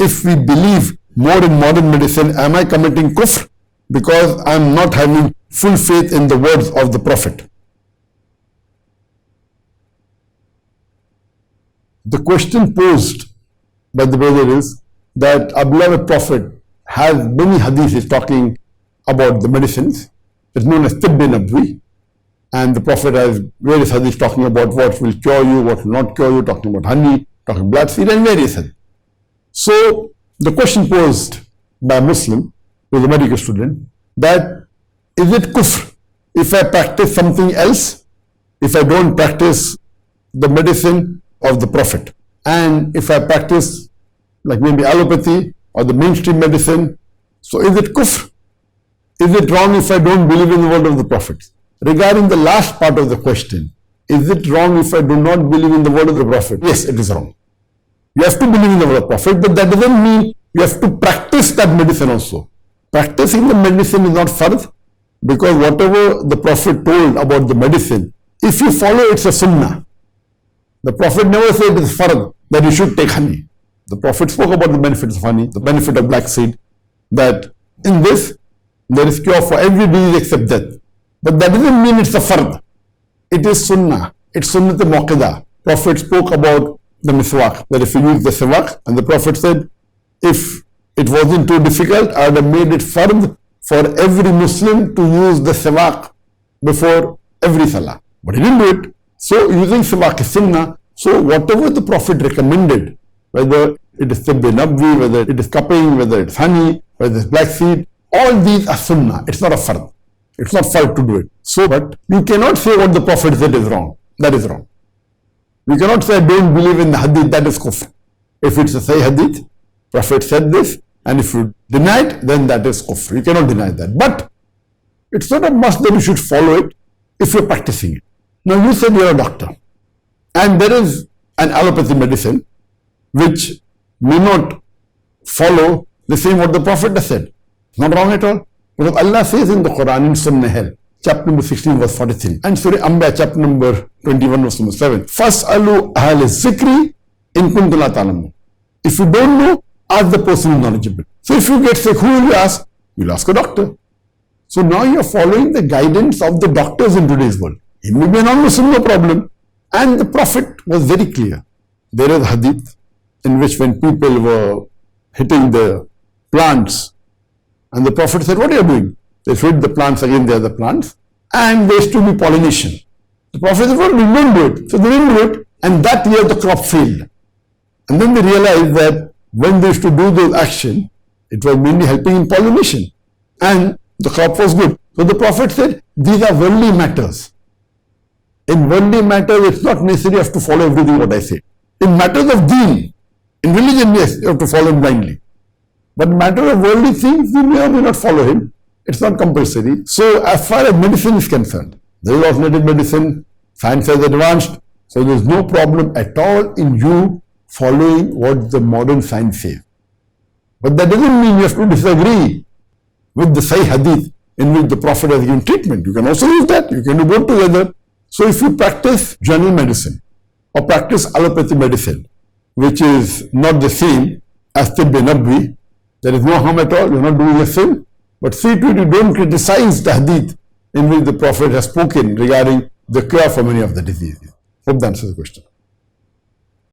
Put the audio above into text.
if we believe more in modern medicine, am I committing kufr because I am not having full faith in the words of the Prophet? The question posed by the brother is that our beloved Prophet has many hadiths talking about the medicines. It's known as pbuh, and the Prophet has various hadiths talking about what will cure you, what will not cure you, talking about honey, talking blood seed, and various hadiths. So the question posed by a Muslim, who is a medical student, that is it kufr if I practice something else, if I don't practice the medicine of the Prophet, and if I practice like maybe allopathy or the mainstream medicine, so is it kufr? Is it wrong if I don't believe in the word of the Prophet? Regarding the last part of the question, is it wrong if I do not believe in the word of the Prophet? Yes, it is wrong. You have to believe in the word of the Prophet, but that doesn't mean you have to practice that medicine also. Practicing the medicine is not fard, because whatever the Prophet told about the medicine, if you follow, it's a sunnah. The Prophet never said it is fard that you should take honey. The Prophet spoke about the benefits of honey, the benefit of black seed, that in this there is cure for every disease except death. But that doesn't mean it's a fard. It is sunnah. It's sunnah muqaddah. Prophet spoke about the miswak, that if you use the siwak, and the Prophet said, if it wasn't too difficult, I would have made it fard for every Muslim to use the siwak before every salah. But he didn't do it. So using siwak is sunnah. So whatever the Prophet recommended, whether it is pbuh, whether it is cupping, whether it's honey, whether it's black seed, all these are sunnah. It's not a fard. It's not fard to do it. So, but you cannot say what the Prophet said is wrong. That is wrong. You cannot say, don't believe in the hadith, that is kufr. If it's a Sahih hadith, Prophet said this, and if you deny it, then that is kufr. You cannot deny that. But it's not a must that you should follow it if you're practicing it. Now you said you're a doctor, and there is an allopathy medicine which may not follow the same what the Prophet has said. Not wrong at all. Because Allah says in the Quran, in Surah Nahl, chapter number 16, verse 43, and Surah Anbiya, chapter number 21, verse number 7, فَاسْأَلُوا أَهْلِ الذِّكْرِ إِن كُنتُمْ لَا تَعْلَمُونَ. If you don't know, ask the person who is knowledgeable. So if you get sick, who will you ask? You'll ask a doctor. So now you're following the guidance of the doctors in today's world. He may be a non-Muslim, no problem. And the Prophet was very clear. There is a hadith in which when people were hitting the plants, and the Prophet said, what are you doing? They hit the plants again, they are the plants, and there used to be pollination. The Prophet said, well, we don't do it. So they didn't do it, and that year the crop failed. And then they realized that when they used to do those action, it was mainly helping in pollination, and the crop was good. So the Prophet said, these are worldly matters. In worldly matters, it's not necessary you have to follow everything what I say. In matters of deen, in religion, yes, you have to follow him blindly. But in matter of worldly things, you may or may not follow him. It's not compulsory. So as far as medicine is concerned, there is alternative medicine, science has advanced, so there is no problem at all in you following what the modern science says. But that doesn't mean you have to disagree with the Sahih hadith in which the Prophet has given treatment. You can also use that. You can do both together. So if you practice general medicine or practice allopathy medicine, which is not the same as pbuh, there is no harm at all. You're not doing a sin. But see to it, you don't criticize the hadith in which the Prophet has spoken regarding the cure for many of the diseases. Hope that answers the question.